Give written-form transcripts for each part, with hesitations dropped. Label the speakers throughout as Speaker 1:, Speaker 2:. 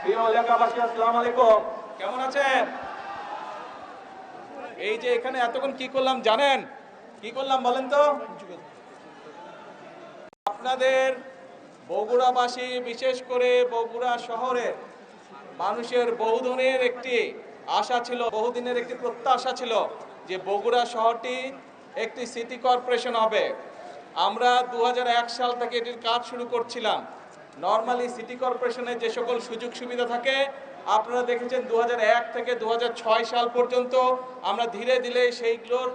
Speaker 1: প্রিয় এলাকাবাসী, আসসালামু আলাইকুম। কেমন আছেন? এই যে এখানে এতক্ষণ কি করলাম জানেন? কি করলাম বলেন তো? আপনাদের বগুড়াবাসী, বিশেষ করে বগুড়া শহরের মানুষের বহুদিনের একটি আশা ছিল, বহুদিনের একটি প্রত্যাশা ছিল যে বগুড়া শহরটি একটি সিটি কর্পোরেশন হবে। আমরা 2001 সাল থেকে এটির কাজ শুরু করছিলাম। নর্মালি সিটি কর্পোরেশনের যে সকল সুযোগ সুবিধা থাকে আপনারা দেখেছেন 2001 থেকে 2006 সাল পর্যন্ত আমরা ধীরে ধীরে সেইগুলোর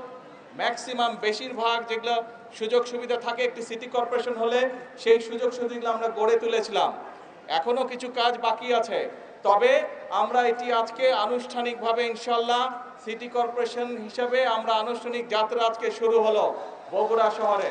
Speaker 1: ম্যাক্সিমাম বেশিরভাগ যেগুলো সুযোগ সুবিধা থাকে একটি সিটি কর্পোরেশন হলে সেই সুযোগ সুবিধাগুলো আমরা গড়ে তুলেছিলাম। এখনো কিছু কাজ বাকি আছে, তবে আমরা এটি আজকে আনুষ্ঠানিকভাবে ইনশাল্লাহ সিটি কর্পোরেশন হিসাবে আমরা আনুষ্ঠানিক যাত্রা আজকে শুরু হলো বগুড়া শহরে।